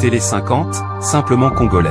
écoutez les 50, simplement congolais.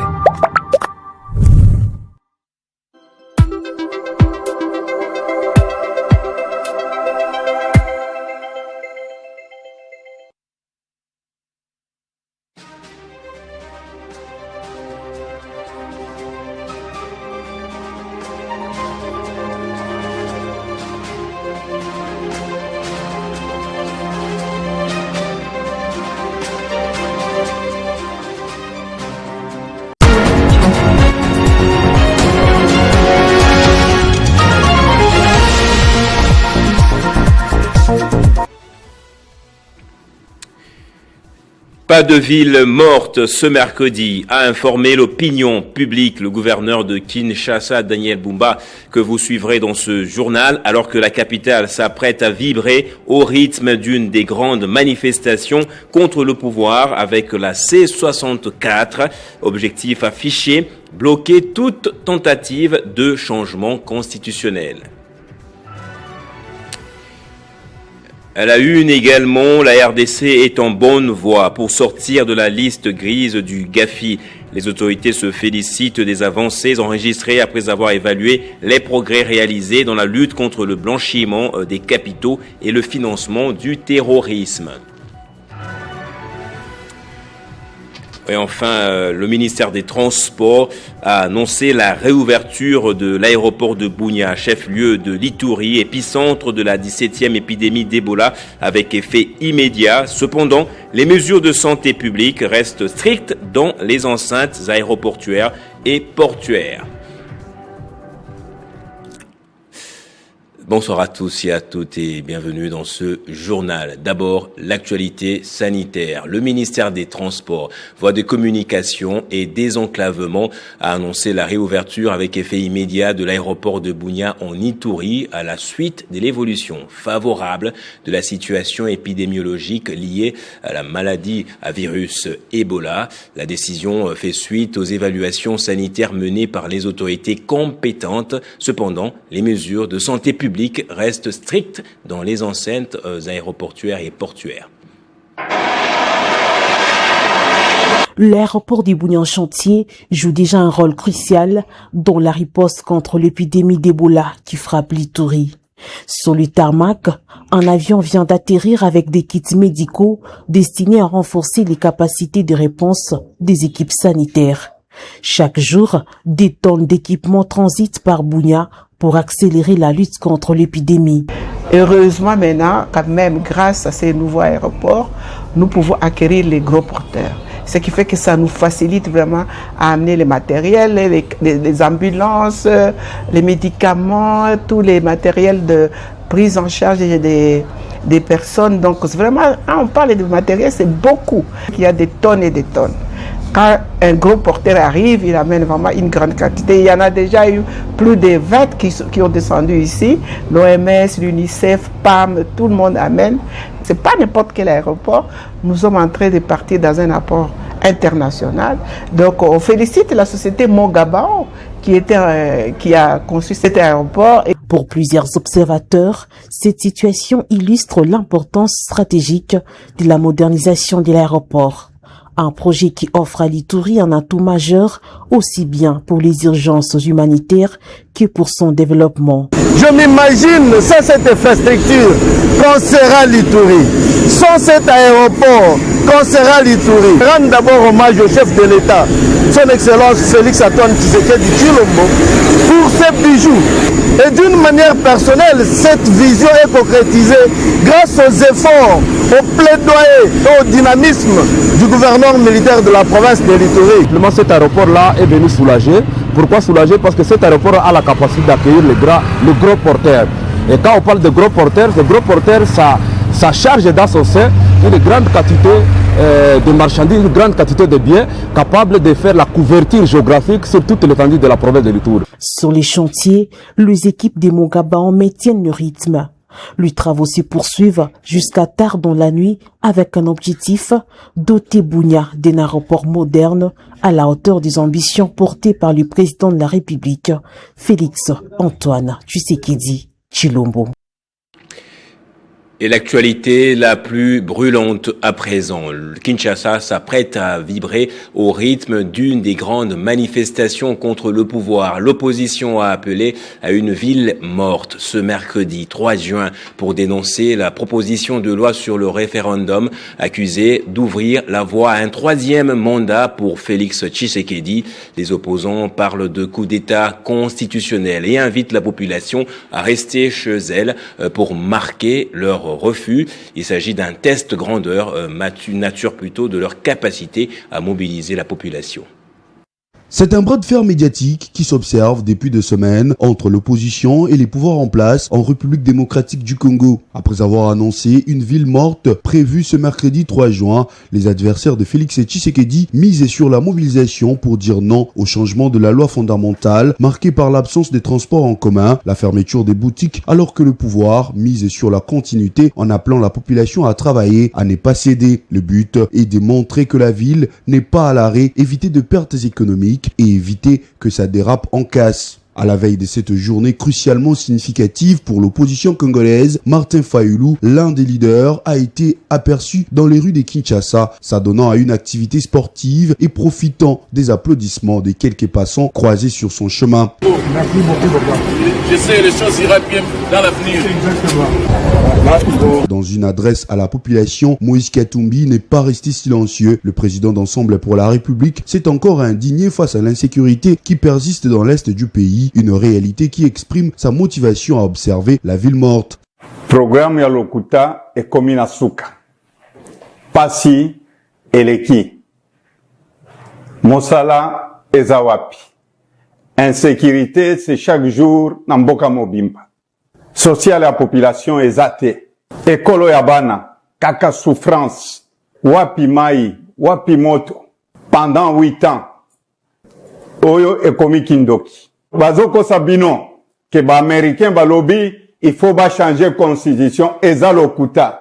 Pas de ville morte ce mercredi, a informé l'opinion publique le gouverneur de Kinshasa, Daniel Bumba, que vous suivrez dans ce journal, alors que la capitale s'apprête à vibrer au rythme d'une des grandes manifestations contre le pouvoir avec la C64. Objectif affiché, bloquer toute tentative de changement constitutionnel. À la une également, la RDC est en bonne voie pour sortir de la liste grise du GAFI. Les autorités se félicitent des avancées enregistrées après avoir évalué les progrès réalisés dans la lutte contre le blanchiment des capitaux et le financement du terrorisme. Et enfin, le ministère des Transports a annoncé la réouverture de l'aéroport de Bunia, chef-lieu de l'Ituri, épicentre de la 17e épidémie d'Ebola avec effet immédiat. Cependant, les mesures de santé publique restent strictes dans les enceintes aéroportuaires et portuaires. Bonsoir à tous et à toutes et bienvenue dans ce journal. D'abord, l'actualité sanitaire. Le ministère des Transports, voies de communication et désenclavement a annoncé la réouverture avec effet immédiat de l'aéroport de Bunia en Ituri à la suite de l'évolution favorable de la situation épidémiologique liée à la maladie à virus Ebola. La décision fait suite aux évaluations sanitaires menées par les autorités compétentes. Cependant, les mesures de santé publique reste stricte dans les enceintes aéroportuaires et portuaires. L'aéroport du Bunia en chantier joue déjà un rôle crucial dans la riposte contre l'épidémie d'Ebola qui frappe l'Ituri. Sur le tarmac, un avion vient d'atterrir avec des kits médicaux destinés à renforcer les capacités de réponse des équipes sanitaires. Chaque jour, des tonnes d'équipements transitent par Bunia pour accélérer la lutte contre l'épidémie. Heureusement maintenant, quand même, grâce à ces nouveaux aéroports, nous pouvons acquérir les gros porteurs. Ce qui fait que ça nous facilite vraiment à amener les matériels, les ambulances, les médicaments, tous les matériels de prise en charge des personnes. Donc vraiment, quand on parle de matériel, c'est beaucoup. Il y a des tonnes et des tonnes. Quand un gros porteur arrive, il amène vraiment une grande quantité. Il y en a déjà eu plus de 20 qui ont descendu ici. L'OMS, l'UNICEF, PAM, tout le monde amène. Ce n'est pas n'importe quel aéroport. Nous sommes en train de partir dans un apport international. Donc on félicite la société Mongabao qui a conçu cet aéroport. Pour plusieurs observateurs, cette situation illustre l'importance stratégique de la modernisation de l'aéroport. Un projet qui offre à l'Ituri un atout majeur, aussi bien pour les urgences humanitaires que pour son développement. Je m'imagine sans cette infrastructure qu'on sera l'Ituri. Sans cet aéroport, qu'on sera l'Ituri. Rendre d'abord hommage au chef de l'État, son Excellence Félix Antoine Tshisekedi Tshilombo, pour ses bijoux. Et d'une manière personnelle, cette vision est concrétisée grâce aux efforts, au plaidoyer et au dynamisme du gouverneur militaire de la province de l'Ituri. Cet aéroport-là est venu soulager. Pourquoi soulager? Parce que cet aéroport a la capacité d'accueillir les gros porteurs. Et quand on parle de gros porteurs, ça charge dans son sein une grande quantité de marchandises, une grande quantité de biens capables de faire la couverture géographique sur toute l'étendue de la province de l'Ituri. Sur les chantiers, les équipes des Mongabao maintiennent le rythme. Les travaux se poursuivent jusqu'à tard dans la nuit avec un objectif, doter Bunia d'un aéroport moderne à la hauteur des ambitions portées par le président de la République, Félix Antoine Tshisekedi Tshilombo. Et l'actualité la plus brûlante à présent. Kinshasa s'apprête à vibrer au rythme d'une des grandes manifestations contre le pouvoir. L'opposition a appelé à une ville morte ce mercredi 3 juin pour dénoncer la proposition de loi sur le référendum accusé d'ouvrir la voie à un troisième mandat pour Félix Tshisekedi. Les opposants parlent de coup d'État constitutionnel et invitent la population à rester chez elle pour marquer leur refus. Il s'agit d'un test grandeur, nature plutôt, de leur capacité à mobiliser la population. C'est un bras de fer médiatique qui s'observe depuis 2 semaines entre l'opposition et les pouvoirs en place en République démocratique du Congo. Après avoir annoncé une ville morte prévue ce mercredi 3 juin, les adversaires de Félix Tshisekedi misaient sur la mobilisation pour dire non au changement de la loi fondamentale marquée par l'absence des transports en commun, la fermeture des boutiques, alors que le pouvoir mise sur la continuité en appelant la population à travailler, à ne pas céder. Le but est de montrer que la ville n'est pas à l'arrêt, éviter de pertes économiques et éviter que ça dérape en casse. À la veille de cette journée crucialement significative pour l'opposition congolaise, Martin Fayulu, l'un des leaders, a été aperçu dans les rues de Kinshasa, s'adonnant à une activité sportive et profitant des applaudissements des quelques passants croisés sur son chemin. Merci beaucoup, papa. Je sais, les choses iront bien dans l'avenir. Dans une adresse à la population, Moïse Katumbi n'est pas resté silencieux. Le président d'Ensemble pour la République s'est encore indigné face à l'insécurité qui persiste dans l'est du pays, une réalité qui exprime sa motivation à observer la ville morte. Programme ya lokuta e komina suka. Pasi eleki. Mosala ezawapi. Insécurité, c'est chaque jour na mboka mobimba. Social ya population ezate. Ekolo ya bana, kaka souffrance. Wapi mai, wapi moto. Pendant 8 ans. Oyo ekomi kindoki. Bazoko sabino, ke ba américain ba lobby, il faut ba changer constitution ezalokuta.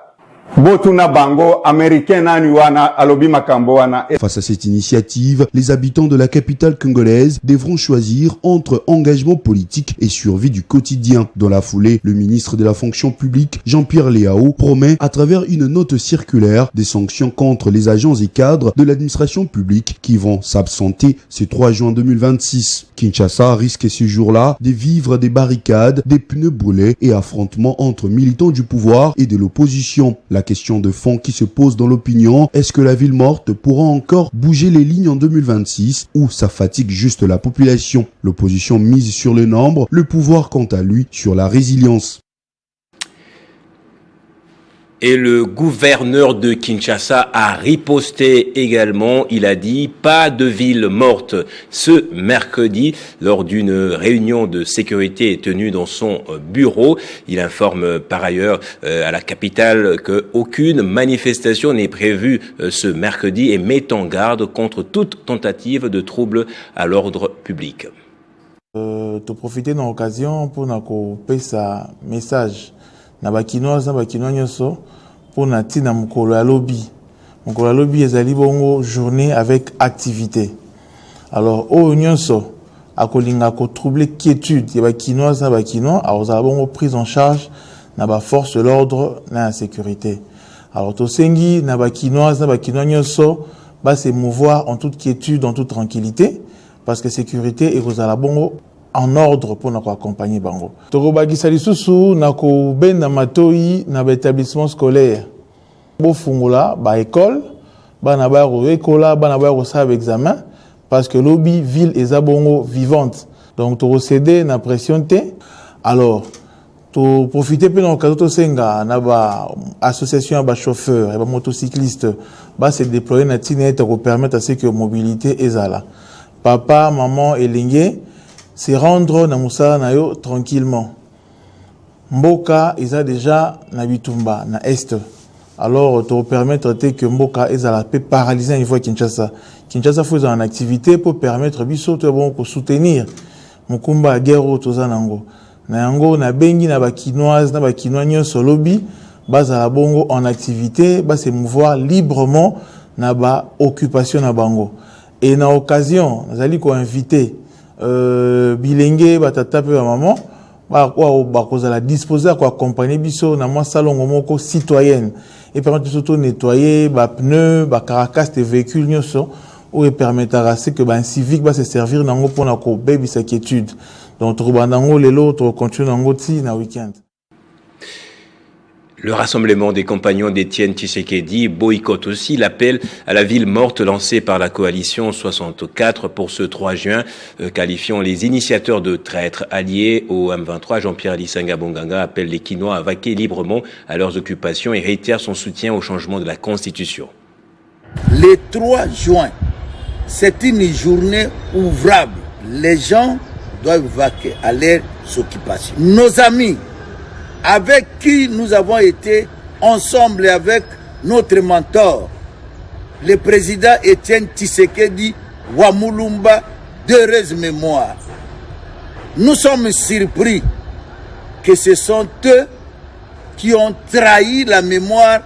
Botuna bango, américain nani wana, alobi makambo wana. Face à cette initiative, les habitants de la capitale congolaise devront choisir entre engagement politique et survie du quotidien. Dans la foulée, le ministre de la fonction publique, Jean-Pierre Léao, promet à travers une note circulaire des sanctions contre les agents et cadres de l'administration publique qui vont s'absenter ce 3 juin 2026. Kinshasa risque ce jour-là de vivre des barricades, des pneus brûlés et affrontements entre militants du pouvoir et de l'opposition. La question de fond qui se pose dans l'opinion, est-ce que la ville morte pourra encore bouger les lignes en 2026 ou ça fatigue juste la population? L'opposition mise sur le nombre, le pouvoir quant à lui sur la résilience. Et le gouverneur de Kinshasa a riposté également. Il a dit pas de ville morte ce mercredi lors d'une réunion de sécurité tenue dans son bureau. Il informe par ailleurs à la capitale qu'aucune manifestation n'est prévue ce mercredi et met en garde contre toute tentative de trouble à l'ordre public. De profiter de l'occasion pour nous passer un message. Na bakinois nyoso pour na tina mukolo ya lobby. Mukolo ya lobby ezali bongo journée avec activité. Alors o nyonso akolinga ko troubler quiétude ya bakinois na bakinois azala bongo prise en charge na ba force de l'ordre na la sécurité. Alors to sengi na bakinois nyonso ba se mouvoir en toute quiétude, en toute tranquillité parce que sécurité et kozala bongo en ordre pour nous accompagner bango. Torobagisa lisusu na ko benda matoi na établissement scolaire. Bo fungula ba école, bana ba ro école, bana ba ro sa examen parce que lobby ville eza bongo vivante. Donc to céder na pression té. Alors to profiter pe na okazo to senga na ba association ba chauffeurs et ba motocyclistes ba se déployer na tinete pour permettre à ce que mobilité ezala. Papa, maman et lingue c'est rendre na musala na yo tranquillement. Mboka isa déjà na bitumba na est. Alors te permettre que Mboka isa la paix paralysée une fois Kinshasa. Kinshasa faut en activité pour permettre biso to bon pour soutenir mukumba guerre toza nango. Na yango na bengi na bakinoise na bakinois nyonso lobby baza la bongo en activité, ba se mouvoir librement na ba occupation na bango. Et na occasion, nazali ko inviter bilenge batata pe ba maman bakozala disposé à accompagner biso na mwa salongo moko citoyenne et permettre surtout nettoyer ba pneus ba caracas de véhicules nyonso ou permettra c'est que un civique va se servir nango pona ko bebisa quiétude donc trobandango lelo to continue nango ti na week-end. Le rassemblement des compagnons d'Étienne Tshisekedi boycotte aussi l'appel à la ville morte lancé par la coalition 64 pour ce 3 juin, qualifiant les initiateurs de traîtres alliés au M23. Jean-Pierre Lisanga Bonganga appelle les Kinois à vaquer librement à leurs occupations et réitère son soutien au changement de la Constitution. Le 3 juin, c'est une journée ouvrable. Les gens doivent vaquer à leurs occupations. Nos amis avec qui nous avons été ensemble avec notre mentor, le président Étienne Tshisekedi Wamulumba, d'heureuse mémoire. Nous sommes surpris que ce sont eux qui ont trahi la mémoire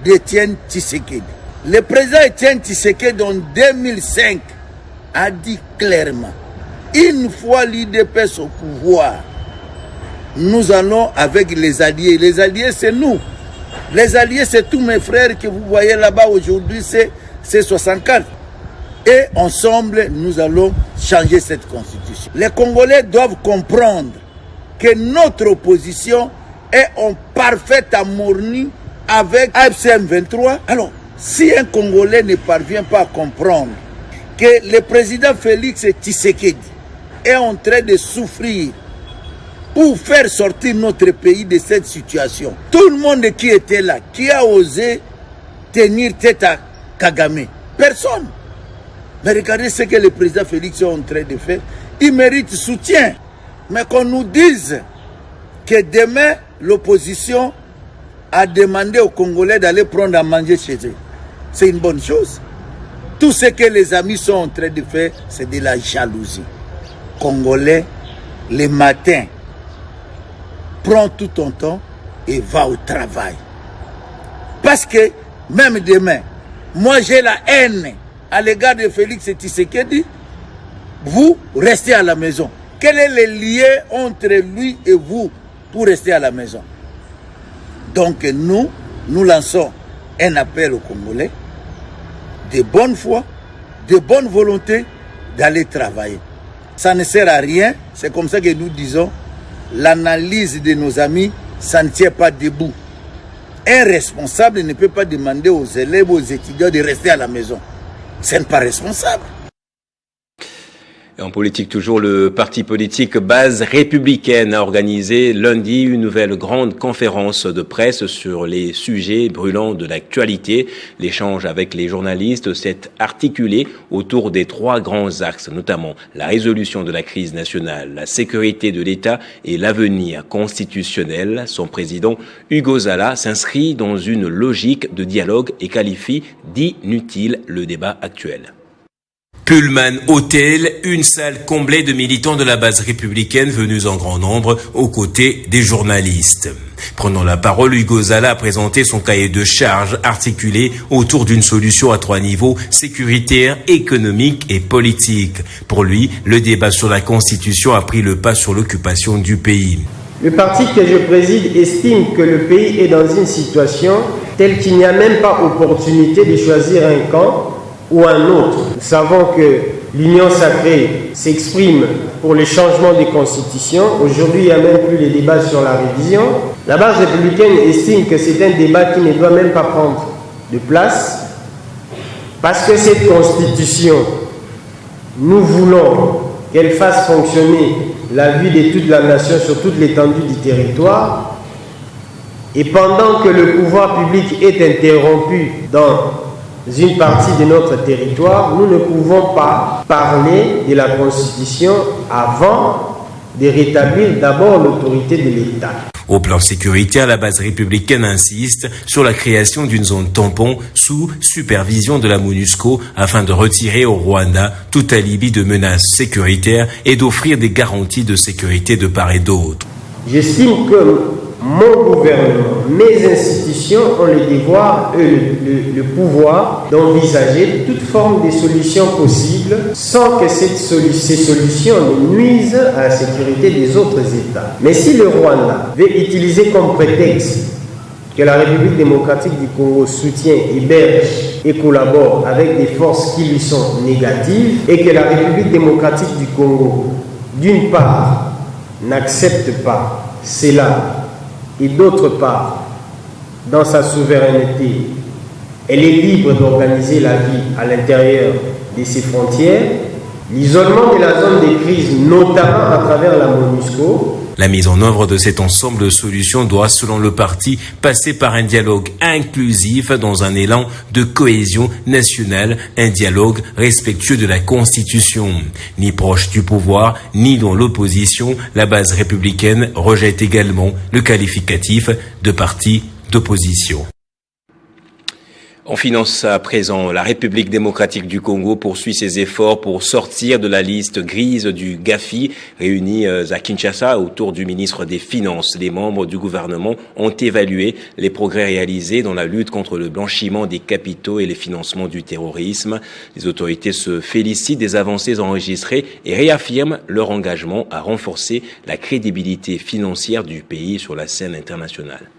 d'Étienne Tshisekedi. Le président Étienne Tshisekedi en 2005 a dit clairement, une fois l'UDPS au pouvoir, nous allons avec les alliés. Les alliés, c'est nous. Les alliés, c'est tous mes frères que vous voyez là-bas aujourd'hui, c'est 64. Et ensemble, nous allons changer cette constitution. Les Congolais doivent comprendre que notre opposition est en parfaite harmonie avec AFCM 23. Alors, si un Congolais ne parvient pas à comprendre que le président Félix Tshisekedi est en train de souffrir pour faire sortir notre pays de cette situation. Tout le monde qui était là, qui a osé tenir tête à Kagame? Personne. Mais regardez ce que le président Félix est en train de faire. Il mérite soutien. Mais qu'on nous dise que demain, l'opposition a demandé aux Congolais d'aller prendre à manger chez eux. C'est une bonne chose. Tout ce que les amis sont en train de faire, c'est de la jalousie. Congolais, le matin, prends tout ton temps et va au travail. Parce que même demain, moi j'ai la haine à l'égard de Félix Tshisekedi, vous restez à la maison. Quel est le lien entre lui et vous pour rester à la maison? Donc nous lançons un appel aux Congolais de bonne foi, de bonne volonté d'aller travailler. Ça ne sert à rien, c'est comme ça que nous disons, l'analyse de nos amis, ça ne tient pas debout. Un responsable ne peut pas demander aux élèves, aux étudiants de rester à la maison. Ce n'est pas responsable. En politique toujours, le parti politique Base Républicaine a organisé lundi une nouvelle grande conférence de presse sur les sujets brûlants de l'actualité. L'échange avec les journalistes s'est articulé autour des 3 grands axes, notamment la résolution de la crise nationale, la sécurité de l'État et l'avenir constitutionnel. Son président, Hugo Zala, s'inscrit dans une logique de dialogue et qualifie d'inutile le débat actuel. Pullman Hotel, une salle comblée de militants de la base républicaine venus en grand nombre aux côtés des journalistes. Prenant la parole, Hugo Zala a présenté son cahier de charges articulé autour d'une solution à 3 niveaux, sécuritaire, économique et politique. Pour lui, le débat sur la Constitution a pris le pas sur l'occupation du pays. Le parti que je préside estime que le pays est dans une situation telle qu'il n'y a même pas opportunité de choisir un camp ou un autre. Nous savons que l'Union sacrée s'exprime pour le changement des constitutions. Aujourd'hui, il n'y a même plus les débats sur la révision. La base républicaine estime que c'est un débat qui ne doit même pas prendre de place parce que cette constitution, nous voulons qu'elle fasse fonctionner la vie de toute la nation sur toute l'étendue du territoire. Et pendant que le pouvoir public est interrompu dans une partie de notre territoire, nous ne pouvons pas parler de la Constitution avant de rétablir d'abord l'autorité de l'État. Au plan sécuritaire, la base républicaine insiste sur la création d'une zone tampon sous supervision de la MONUSCO afin de retirer au Rwanda tout alibi de menaces sécuritaires et d'offrir des garanties de sécurité de part et d'autre. J'estime que mon gouvernement, mes institutions ont le devoir et le pouvoir d'envisager toute forme de solutions possibles sans que ces solutions ne nuisent à la sécurité des autres États. Mais si le Rwanda veut utiliser comme prétexte que la République démocratique du Congo soutient, héberge et collabore avec des forces qui lui sont négatives et que la République démocratique du Congo, d'une part, n'accepte pas cela et d'autre part, dans sa souveraineté, elle est libre d'organiser la vie à l'intérieur de ses frontières, l'isolement de la zone de crise, notamment à travers la MONUSCO. La mise en œuvre de cet ensemble de solutions doit, selon le parti, passer par un dialogue inclusif dans un élan de cohésion nationale, un dialogue respectueux de la Constitution. Ni proche du pouvoir, ni dans l'opposition, la base républicaine rejette également le qualificatif de parti d'opposition. On finance à présent. La République démocratique du Congo poursuit ses efforts pour sortir de la liste grise du GAFI. Réunis à Kinshasa autour du ministre des Finances, les membres du gouvernement ont évalué les progrès réalisés dans la lutte contre le blanchiment des capitaux et les financements du terrorisme. Les autorités se félicitent des avancées enregistrées et réaffirment leur engagement à renforcer la crédibilité financière du pays sur la scène internationale.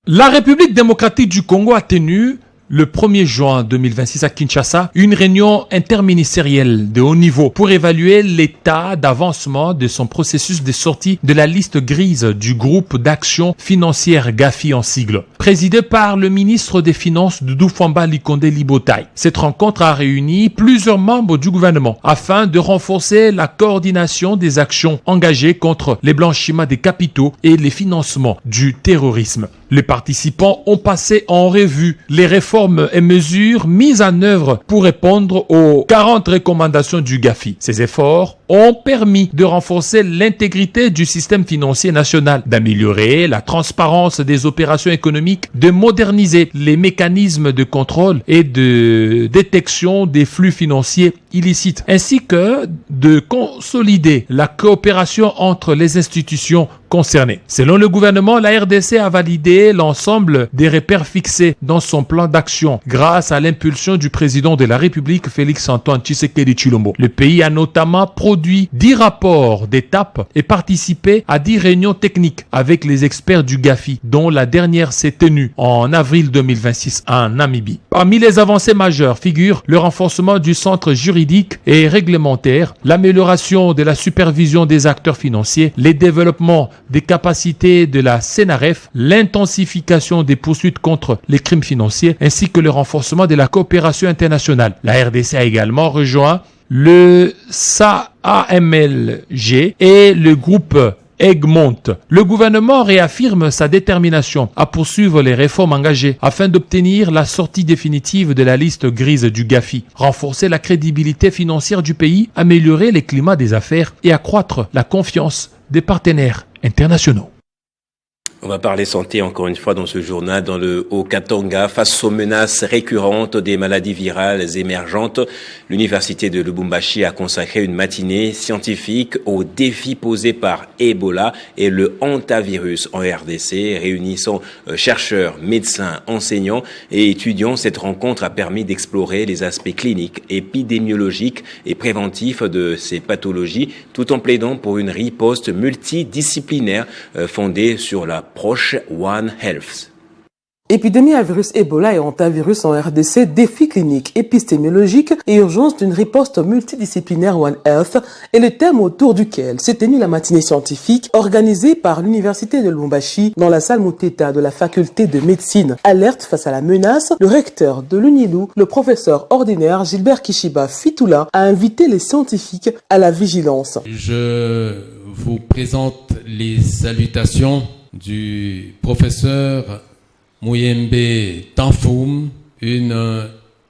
La République démocratique du Congo a tenu le 1er juin 2026 à Kinshasa, une réunion interministérielle de haut niveau pour évaluer l'état d'avancement de son processus de sortie de la liste grise du groupe d'action financière GAFI en sigle, présidé par le ministre des Finances Doudou Fwamba Likonde Libotai. Cette rencontre a réuni plusieurs membres du gouvernement afin de renforcer la coordination des actions engagées contre les blanchiments des capitaux et les financements du terrorisme. Les participants ont passé en revue les réformes et mesures mises en œuvre pour répondre aux 40 recommandations du GAFI. Ces efforts ont permis de renforcer l'intégrité du système financier national, d'améliorer la transparence des opérations économiques, de moderniser les mécanismes de contrôle et de détection des flux financiers illicites, ainsi que de consolider la coopération entre les institutions concernées. Selon le gouvernement, la RDC a validé l'ensemble des repères fixés dans son plan d'action grâce à l'impulsion du président de la République, Félix-Antoine Tshisekedi Tshilombo. Le pays a notamment produit 10 rapports d'étape et participé à 10 réunions techniques avec les experts du GAFI, dont la dernière s'est tenue en avril 2026 en Namibie. Parmi les avancées majeures figurent le renforcement du centre juridique et réglementaire, l'amélioration de la supervision des acteurs financiers, les développements des capacités de la CNRF, l'intensification des poursuites contre les crimes financiers, ainsi que le renforcement de la coopération internationale. La RDC a également rejoint le SAAMLG et le groupe Egmont. Le gouvernement réaffirme sa détermination à poursuivre les réformes engagées afin d'obtenir la sortie définitive de la liste grise du GAFI, renforcer la crédibilité financière du pays, améliorer les climats des affaires et accroître la confiance des partenaires internationaux. On va parler santé encore une fois dans ce journal. Dans le Haut-Katanga, face aux menaces récurrentes des maladies virales émergentes, l'université de Lubumbashi a consacré une matinée scientifique aux défis posés par Ebola et le hantavirus en RDC, réunissant chercheurs, médecins, enseignants et étudiants. Cette rencontre a permis d'explorer les aspects cliniques, épidémiologiques et préventifs de ces pathologies, tout en plaidant pour une riposte multidisciplinaire fondée sur la approche One Health. Épidémie à virus Ebola et hantavirus en RDC, défis cliniques, épistémologiques et urgence d'une riposte multidisciplinaire One Health est le thème autour duquel s'est tenue la matinée scientifique organisée par l'université de Lubumbashi dans la salle Muteta de la faculté de médecine. Alerte face à la menace, le recteur de l'UNILU, le professeur ordinaire Gilbert Kishiba Fitula, a invité les scientifiques à la vigilance. Je vous présente les salutations du professeur Muyembe Tanfoum, une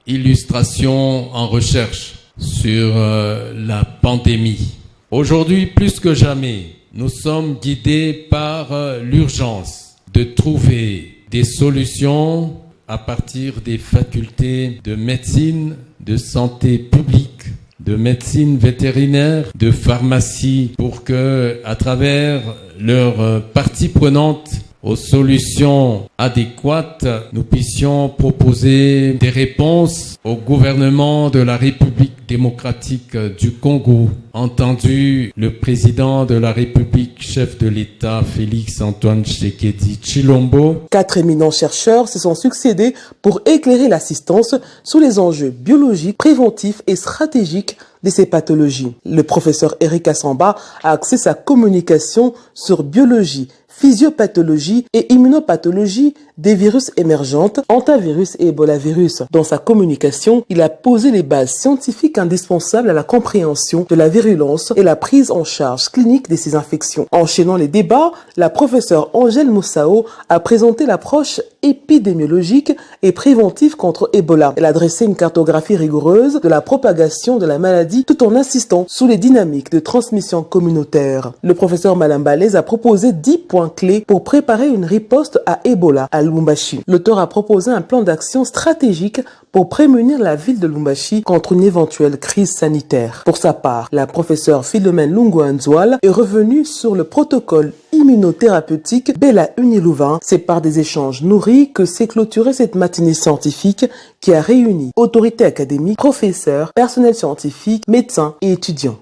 illustration en recherche sur la pandémie. Aujourd'hui, plus que jamais, nous sommes guidés par l'urgence de trouver des solutions à partir des facultés de médecine, de santé publique, de médecine vétérinaire, de pharmacie, pour que, à travers leurs parties prenantes aux solutions adéquates, nous puissions proposer des réponses au gouvernement de la République démocratique du Congo. Entendu le président de la République, chef de l'État, Félix Antoine Tshisekedi Tshilombo. 4 éminents chercheurs se sont succédés pour éclairer l'assistance sur les enjeux biologiques, préventifs et stratégiques de ces pathologies. Le professeur Eric Assamba a axé sa communication sur biologie, physiopathologie et immunopathologie des virus émergentes, hantavirus et ébolavirus. Dans sa communication, il a posé les bases scientifiques indispensables à la compréhension de la virulence et la prise en charge clinique de ces infections. Enchaînant les débats, la professeure Angèle Moussao a présenté l'approche épidémiologique et préventive contre Ebola. Elle a dressé une cartographie rigoureuse de la propagation de la maladie tout en insistant sur les dynamiques de transmission communautaire. Le professeur Malambalaise a proposé 10 points clés pour préparer une riposte à Ebola à Lubumbashi. L'auteur a proposé un plan d'action stratégique pour prémunir la ville de Lubumbashi contre une éventuelle crise sanitaire. Pour sa part, la professeure Philomène Lungu-Anzoual est revenue sur le protocole immunothérapeutique Bella Unilouvain. C'est par des échanges nourris que s'est clôturée cette matinée scientifique qui a réuni autorités académiques, professeurs, personnel scientifique, médecins et étudiants.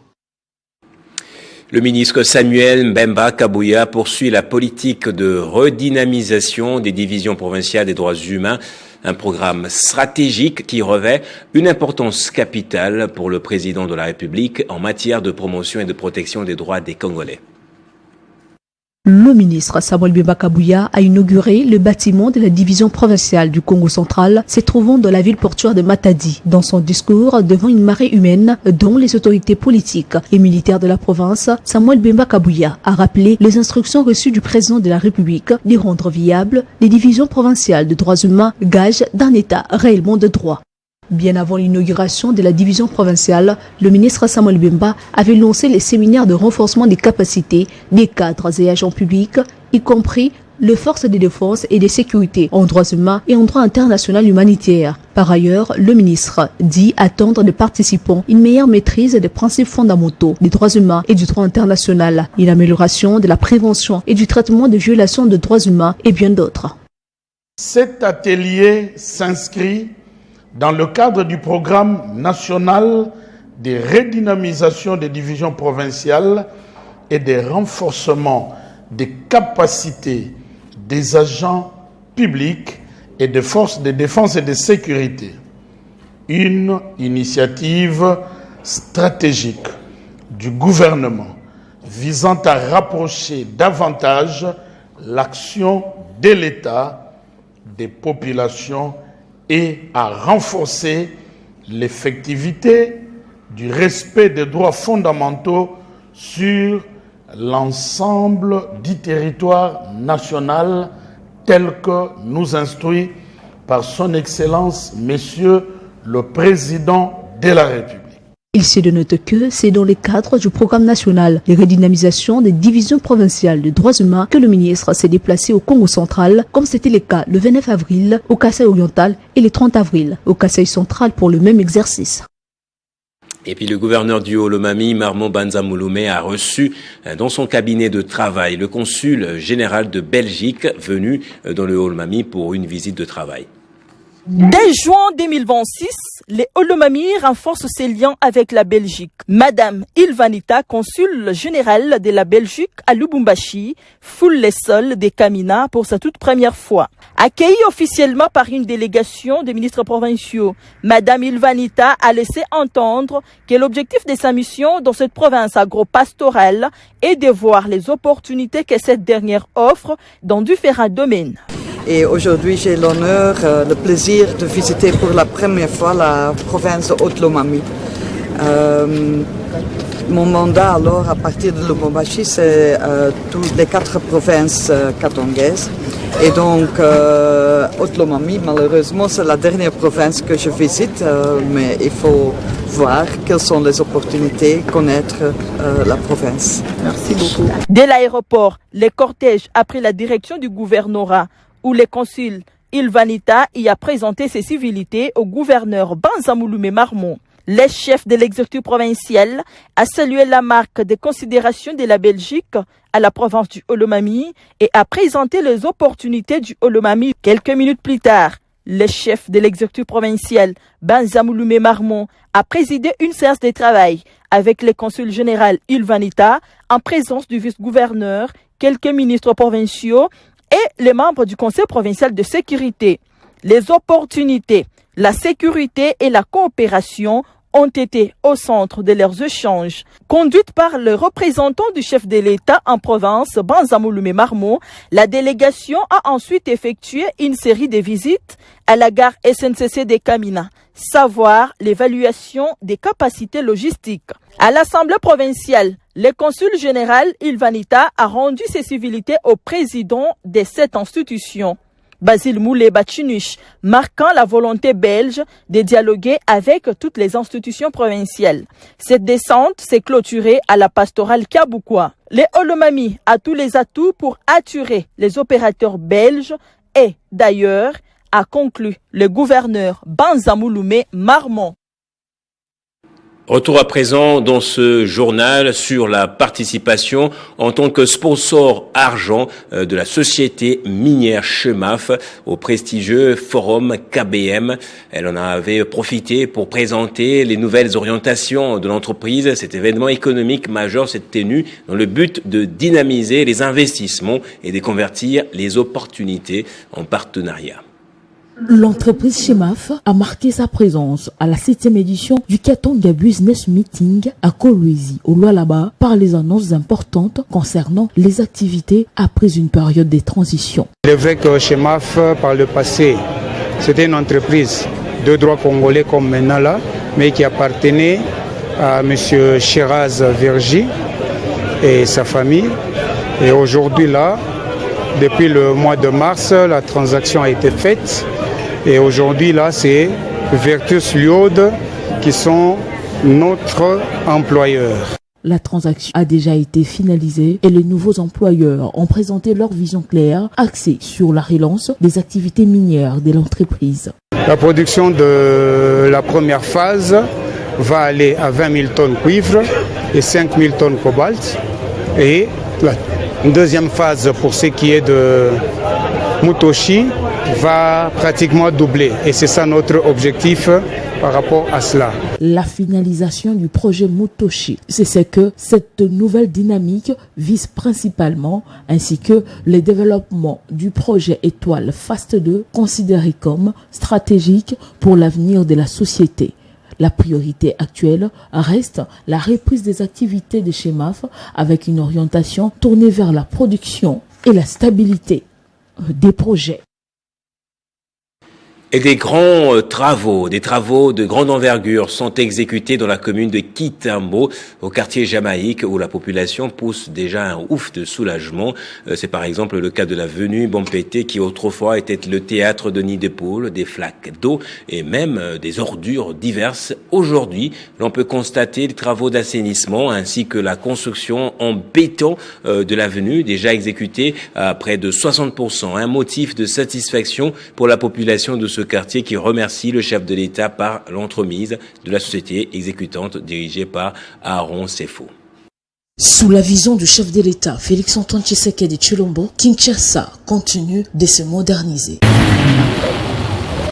Le ministre Samuel Mbemba Kabouya poursuit la politique de redynamisation des divisions provinciales des droits humains, un programme stratégique qui revêt une importance capitale pour le président de la République en matière de promotion et de protection des droits des Congolais. Le ministre Samuel Mbemba Kabouya a inauguré le bâtiment de la division provinciale du Congo central, se trouvant dans la ville portuaire de Matadi. Dans son discours devant une marée humaine, dont les autorités politiques et militaires de la province, Samuel Mbemba Kabouya a rappelé les instructions reçues du président de la République de rendre viables les divisions provinciales de droits humains, gage d'un État réellement de droit. Bien avant l'inauguration de la division provinciale, le ministre Samuel Mbemba avait lancé les séminaires de renforcement des capacités des cadres et agents publics, y compris les forces de défense et de sécurité en droits humains et en droit international humanitaire. Par ailleurs, le ministre dit attendre des participants une meilleure maîtrise des principes fondamentaux des droits humains et du droit international, une amélioration de la prévention et du traitement des violations de droits humains et bien d'autres. Cet atelier s'inscrit dans le cadre du programme national de redynamisation des divisions provinciales et de renforcement des capacités des agents publics et des forces de défense et de sécurité. Une initiative stratégique du gouvernement visant à rapprocher davantage l'action de l'État des populations et à renforcer l'effectivité du respect des droits fondamentaux sur l'ensemble du territoire national tel que nous instruit par son Excellence, Monsieur le Président de la République. Il se dénote que c'est dans le cadre du programme national de redynamisation des divisions provinciales de droits humains que le ministre s'est déplacé au Congo central, comme c'était le cas le 29 avril au Kasaï oriental et le 30 avril au Kasaï central pour le même exercice. Et puis le gouverneur du Haut-Lomami, Marmon Banza-Mouloumé, a reçu dans son cabinet de travail le consul général de Belgique venu dans le Haut-Lomami pour une visite de travail. Dès juin 2026, les Haut-Lomami renforcent ses liens avec la Belgique. Madame Ilvanita, consul général de la Belgique à Lubumbashi, foule les sols des Kamina pour sa toute première fois. Accueillie officiellement par une délégation des ministres provinciaux, Madame Ilvanita a laissé entendre que l'objectif de sa mission dans cette province agro-pastorale est de voir les opportunités que cette dernière offre dans différents domaines. Et aujourd'hui, j'ai l'honneur, le plaisir de visiter pour la première fois la province de Haut-Lomami. Mon mandat alors, à partir de Lubumbashi, c'est toutes les 4 provinces katangaises. Et donc, Haut-Lomami, malheureusement, c'est la dernière province que je visite, mais il faut voir quelles sont les opportunités, connaître la province. Merci beaucoup. Dès l'aéroport, les cortèges a pris la direction du gouvernorat, où le consul Ilvanita y a présenté ses civilités au gouverneur Banza-Mouloumé Marmon. Les chefs de l'exécutif provincial a salué la marque de considération de la Belgique à la province du Olomami et a présenté les opportunités du Olomami. Quelques minutes plus tard, le chef de l'exécutif provincial, Banzamouloumé Marmon, a présidé une séance de travail avec le consul général Ilvanita en présence du vice-gouverneur, quelques ministres provinciaux et les membres du conseil provincial de sécurité. Les opportunités, la sécurité et la coopération ont été au centre de leurs échanges. Conduite par le représentant du chef de l'État en province, Banzamouloumé Marmon, la délégation a ensuite effectué une série de visites à la gare SNCC de Kamina, savoir l'évaluation des capacités logistiques. À l'Assemblée provinciale, le consul général Ilvanita a rendu ses civilités au président de cette institution, Basile Moulé Bachinuch, marquant la volonté belge de dialoguer avec toutes les institutions provinciales. Cette descente s'est clôturée à la pastorale Kaboukoua. Le Olomami a tous les atouts pour attirer les opérateurs belges et, d'ailleurs, a conclu le gouverneur Banzamouloumé Marmon. Retour à présent dans ce journal sur la participation en tant que sponsor argent de la société minière Chemaf au prestigieux forum KBM. Elle en avait profité pour présenter les nouvelles orientations de l'entreprise. Cet événement économique majeur s'est tenu dans le but de dynamiser les investissements et de convertir les opportunités en partenariat. L'entreprise Chemaf a marqué sa présence à la 7e édition du Katanga Business Meeting à Kolwezi, au Lualaba, par les annonces importantes concernant les activités après une période de transition. Il est vrai que Chemaf, par le passé, c'était une entreprise de droit congolais comme maintenant là, mais qui appartenait à M. Shiraz Vergi et sa famille. Et aujourd'hui là, depuis le mois de mars, la transaction a été faite. Et aujourd'hui, là, c'est Vertus Liode qui sont notre employeur. La transaction a déjà été finalisée et les nouveaux employeurs ont présenté leur vision claire, axée sur la relance des activités minières de l'entreprise. La production de la première phase va aller à 20 000 tonnes cuivre et 5 000 tonnes cobalt. Et la deuxième phase, pour ce qui est de Mutoshi, va pratiquement doubler. Et c'est ça notre objectif par rapport à cela. La finalisation du projet Mutoshi, c'est ce que cette nouvelle dynamique vise principalement, ainsi que le développement du projet Étoile Fast 2, considéré comme stratégique pour l'avenir de la société. La priorité actuelle reste la reprise des activités de Chemaf avec une orientation tournée vers la production et la stabilité des projets. Et des grands travaux, des travaux de grande envergure sont exécutés dans la commune de Kitambo, au quartier Jamaïque, où la population pousse déjà un ouf de soulagement. C'est par exemple le cas de l'avenue Bompété, qui autrefois était le théâtre de nids de poules, des flaques d'eau et même des ordures diverses. Aujourd'hui, l'on peut constater les travaux d'assainissement ainsi que la construction en béton de l'avenue, déjà exécutée à près de 60%. Un motif de satisfaction pour la population de ce quartier qui remercie le chef de l'État par l'entremise de la société exécutante dirigée par Aaron Sefo. Sous la vision du chef de l'État, Félix-Antoine Tshisekedi Tshilombo, Kinshasa continue de se moderniser.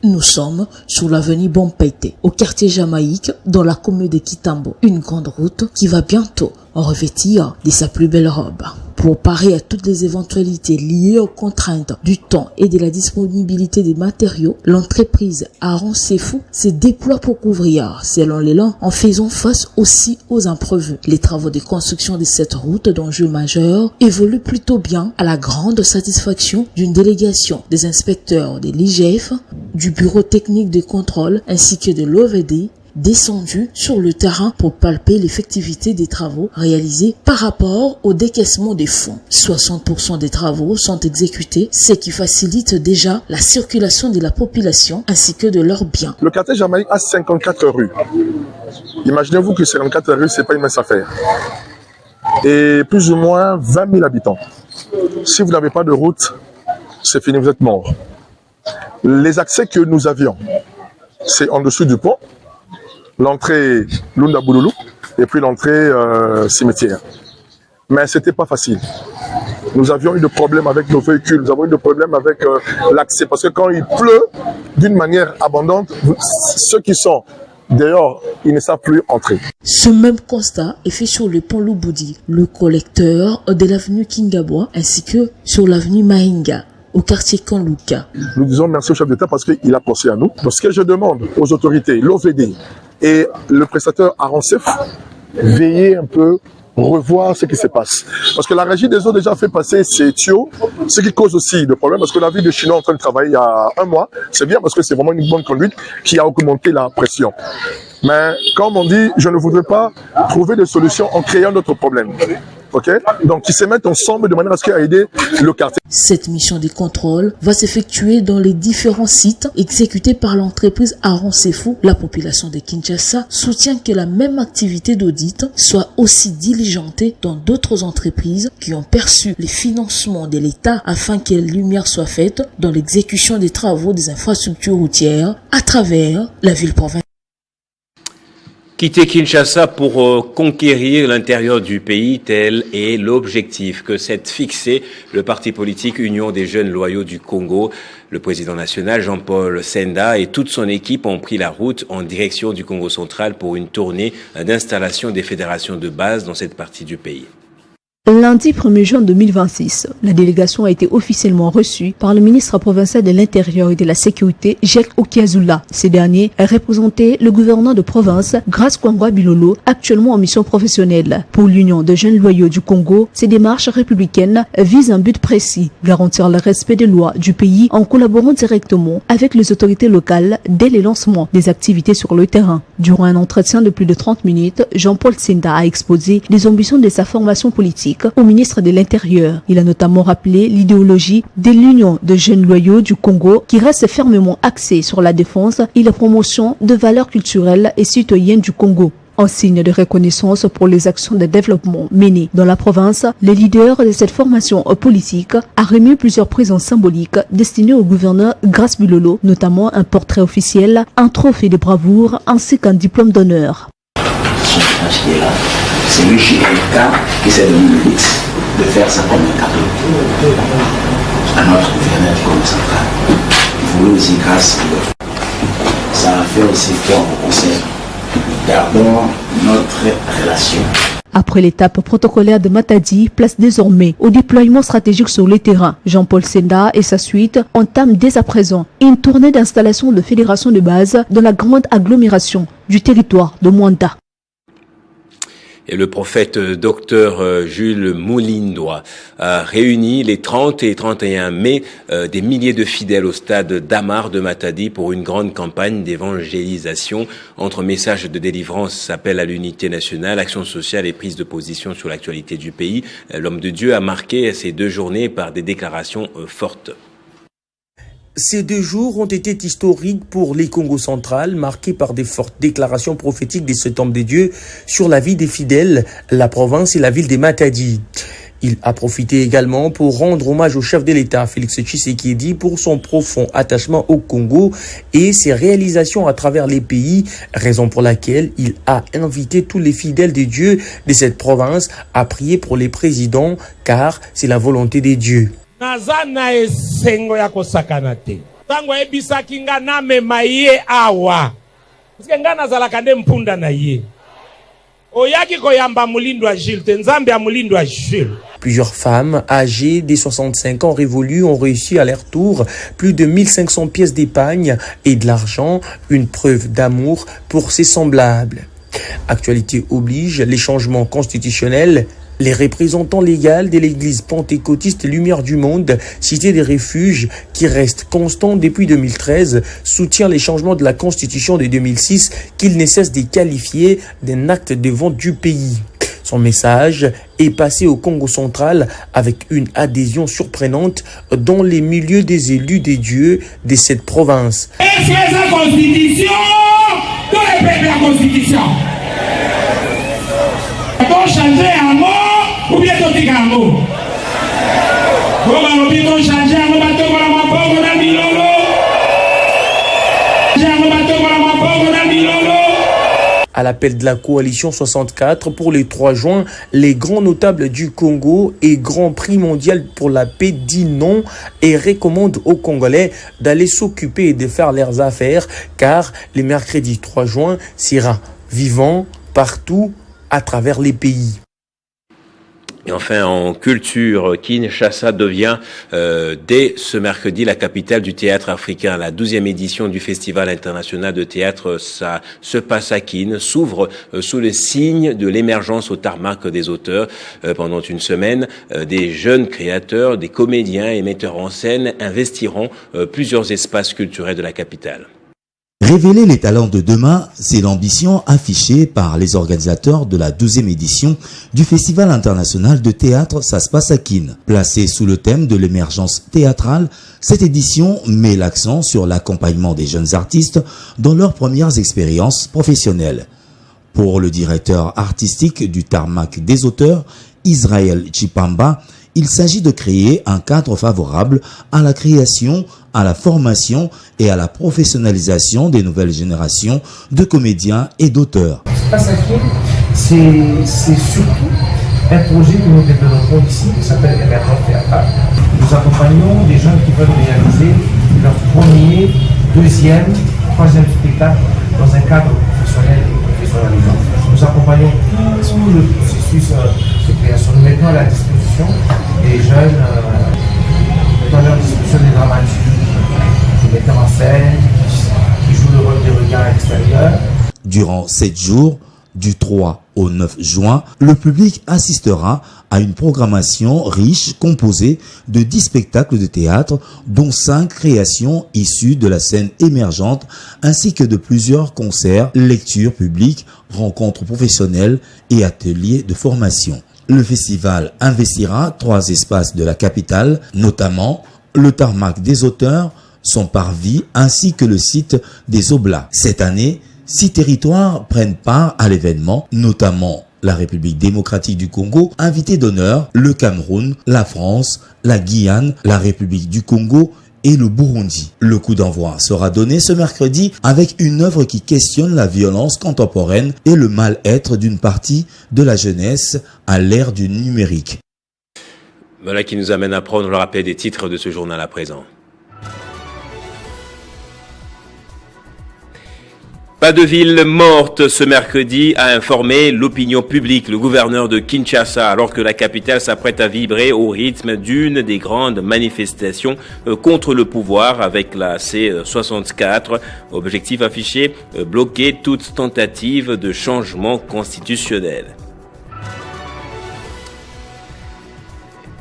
Nous sommes sur l'avenue Bompété, au quartier Jamaïque, dans la commune de Kitambo. Une grande route qui va bientôt revêtir de sa plus belle robe. Pour parer à toutes les éventualités liées aux contraintes du temps et de la disponibilité des matériaux, l'entreprise Aaron Sefo se déploie pour couvrir, selon l'élan, en faisant face aussi aux imprévus. Les travaux de construction de cette route d'enjeu majeur évoluent plutôt bien, à la grande satisfaction d'une délégation des inspecteurs de l'IGF, du bureau technique de contrôle ainsi que de l'OVD, descendu sur le terrain pour palper l'effectivité des travaux réalisés par rapport au décaissement des fonds. 60% des travaux sont exécutés, ce qui facilite déjà la circulation de la population ainsi que de leurs biens. Le quartier Jamaïque a 54 rues. Imaginez-vous que 54 rues, c'est pas une mince affaire. Et plus ou moins 20 000 habitants. Si vous n'avez pas de route, c'est fini, vous êtes mort. Les accès que nous avions, c'est en dessous du pont. l'entrée Lunda Bouloulou et puis l'entrée cimetière. Mais ce n'était pas facile. Nous avions eu des problèmes avec nos véhicules, nous avons eu des problèmes avec l'accès, parce que quand il pleut d'une manière abondante, ceux qui sont dehors, ils ne savent plus entrer. Ce même constat est fait sur le pont Louboudi, le collecteur de l'avenue Kingabwa, ainsi que sur l'avenue Mahinga, au quartier Kanlouka. Nous disons merci au chef d'État parce qu'il a pensé à nous. Donc ce que je demande aux autorités, l'OVD et le prestataire Arancef, veillez un peu, revoir ce qui se passe. Parce que la régie des eaux déjà fait passer ces tuyaux, ce qui cause aussi de problèmes, parce que la ville de Chinois est en train de travailler il y a un mois, c'est bien parce que c'est vraiment une bonne conduite qui a augmenté la pression. Mais comme on dit, je ne voudrais pas trouver des solutions en créant d'autres problèmes. Okay? Donc, ils se mettent ensemble de manière à ce qu'il y ait aider le quartier. Cette mission de contrôle va s'effectuer dans les différents sites exécutés par l'entreprise Arancefou. La population de Kinshasa soutient que la même activité d'audit soit aussi diligentée dans d'autres entreprises qui ont perçu les financements de l'État afin que la lumière soit faite dans l'exécution des travaux des infrastructures routières à travers la ville-province. Quitter Kinshasa pour conquérir l'intérieur du pays, tel est l'objectif que s'est fixé le parti politique Union des jeunes loyaux du Congo. Le président national Jean-Paul Senda et toute son équipe ont pris la route en direction du Congo central pour une tournée d'installation des fédérations de base dans cette partie du pays. Lundi 1er juin 2026, la délégation a été officiellement reçue par le ministre provincial de l'Intérieur et de la Sécurité, Jacques Okiazula. Ces derniers représentaient le gouverneur de province, Grace Kwangwa Bilolo, actuellement en mission professionnelle. Pour l'Union de jeunes loyaux du Congo, ces démarches républicaines visent un but précis, garantir le respect des lois du pays en collaborant directement avec les autorités locales dès le lancement des activités sur le terrain. Durant un entretien de plus de 30 minutes, Jean-Paul Senda a exposé les ambitions de sa formation politique au ministre de l'Intérieur. Il a notamment rappelé l'idéologie de l'Union de jeunes loyaux du Congo qui reste fermement axée sur la défense et la promotion de valeurs culturelles et citoyennes du Congo. En signe de reconnaissance pour les actions de développement menées dans la province, le leader de cette formation politique a remis plusieurs présences symboliques destinées au gouverneur Grace Bilolo, notamment un portrait officiel, un trophée de bravoure ainsi qu'un diplôme d'honneur. C'est lui chez l'État qui s'est donné le luxe de faire ça comme un cadeau à notre gouverneur du Congo central. Il voulait aussi grâce à l'œuvre. Ça a fait aussi fort au conseil. Gardons notre relation. Après l'étape protocolaire de Matadi, place désormais au déploiement stratégique sur le terrain. Jean-Paul Senda et sa suite entament dès à présent une tournée d'installation de fédérations de base dans la grande agglomération du territoire de Mwanda. Et le prophète docteur Jules Moulindois a réuni les 30 et 31 mai des milliers de fidèles au stade d'Amar de Matadi pour une grande campagne d'évangélisation entre messages de délivrance, appel à l'unité nationale, action sociale et prise de position sur l'actualité du pays. L'homme de Dieu a marqué ces 2 journées par des déclarations fortes. Ces 2 jours ont été historiques pour les Congo central, marqués par des fortes déclarations prophétiques de cet homme de Dieu sur la vie des fidèles, la province et la ville de Matadi. Il a profité également pour rendre hommage au chef de l'État, Félix Tshisekedi, pour son profond attachement au Congo et ses réalisations à travers les pays, raison pour laquelle il a invité tous les fidèles de Dieu de cette province à prier pour les présidents, car c'est la volonté de Dieu. Naza na esengo ya kosakana te. Tango ebisaki nga na mema ye awa. Parce nga nazalaka nde mpunda na ye. Oyaki koyamba mulindwa Jules, te nzambe ya mulindwa Jules. Plusieurs femmes âgées des 65 ans révolues ont réussi à leur tour plus de 1500 pièces d'épargne et de l'argent, une preuve d'amour pour ses semblables. Actualité oblige, les changements constitutionnels. Les représentants légaux de l'église pentecôtiste Lumière du Monde, cité des refuges, qui reste constant depuis 2013, soutient les changements de la constitution de 2006 qu'il ne cesse de qualifier d'un acte de vente du pays. Son message est passé au Congo central avec une adhésion surprenante dans les milieux des élus des dieux de cette province. Est-ce que la constitution doit répéter la constitution? On changer un mot ou bien tout est un mot? On va changer un mot, bateau la mapoko na bilolo. Changer un mot, bateau la mapoko na bilolo. À l'appel de la coalition 64 pour les 3 juin, les grands notables du Congo et Grand Prix mondial pour la paix dit non et recommandent aux Congolais d'aller s'occuper et de faire leurs affaires car le mercredi 3 juin sera vivant partout à travers les pays. Et enfin, en culture, Kinshasa devient dès ce mercredi la capitale du théâtre africain. La 12e édition du Festival international de théâtre, ça se passe à Kin, s'ouvre sous le signe de l'émergence au tarmac des auteurs. Pendant une semaine, des jeunes créateurs, des comédiens et metteurs en scène investiront plusieurs espaces culturels de la capitale. Révéler les talents de demain, c'est l'ambition affichée par les organisateurs de la 12e édition du Festival international de théâtre Ça se passe à Kin. Placée sous le thème de l'émergence théâtrale, cette édition met l'accent sur l'accompagnement des jeunes artistes dans leurs premières expériences professionnelles. Pour le directeur artistique du tarmac des auteurs, Israël Chipamba, il s'agit de créer un cadre favorable à la création, à la formation et à la professionnalisation des nouvelles générations de comédiens et d'auteurs. C'est surtout un projet que nous développons ici qui s'appelle Émergence Théâtrale. Nous accompagnons des jeunes qui veulent réaliser leur premier, deuxième, troisième spectacle dans un cadre professionnel et professionnalisant. Nous accompagnons tout le processus de création. Nous mettons à la disposition des jeunes, dans leur disposition des dramaturges, des metteurs en scène, qui jouent le rôle des regards extérieurs. Durant 7 jours, du 3 au 9 juin, le public assistera à une programmation riche composée de 10 spectacles de théâtre, dont 5 créations issues de la scène émergente, ainsi que de plusieurs concerts, lectures publiques, rencontres professionnelles et ateliers de formation. Le festival investira 3 espaces de la capitale, notamment le tarmac des auteurs, son parvis ainsi que le site des Oblats. Cette année, 6 territoires prennent part à l'événement, notamment la République démocratique du Congo, invité d'honneur, le Cameroun, la France, la Guyane, la République du Congo et le Burundi. Le coup d'envoi sera donné ce mercredi avec une œuvre qui questionne la violence contemporaine et le mal-être d'une partie de la jeunesse à l'ère du numérique. Voilà qui nous amène à prendre le rappel des titres de ce journal à présent. Pas de ville morte ce mercredi, a informé l'opinion publique. Le gouverneur de Kinshasa, alors que la capitale s'apprête à vibrer au rythme d'une des grandes manifestations contre le pouvoir avec la C64. Objectif affiché, bloquer toute tentative de changement constitutionnel.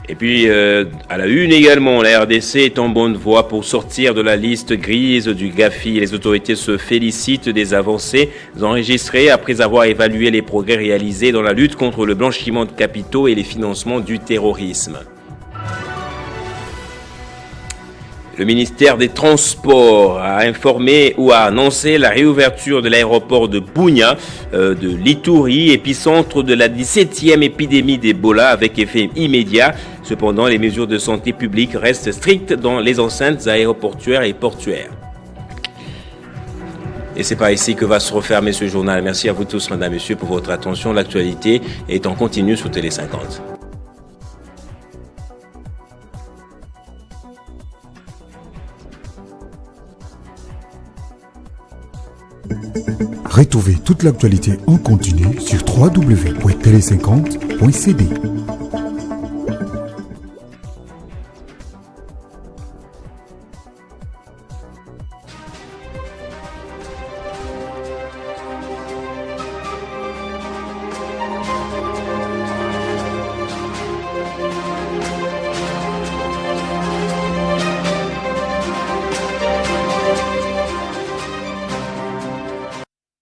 Et puis, à la une également, la RDC est en bonne voie pour sortir de la liste grise du GAFI. Les autorités se félicitent des avancées enregistrées après avoir évalué les progrès réalisés dans la lutte contre le blanchiment de capitaux et les financements du terrorisme. Le ministère des Transports a informé ou a annoncé la réouverture de l'aéroport de Bunia, de l'Ituri, épicentre de la 17e épidémie d'Ebola avec effet immédiat. Cependant, les mesures de santé publique restent strictes dans les enceintes aéroportuaires et portuaires. Et c'est par ici que va se refermer ce journal. Merci à vous tous, madame, messieurs, pour votre attention. L'actualité est en continu sur Télé 50. Retrouvez toute l'actualité en continu sur www.tele50.cd.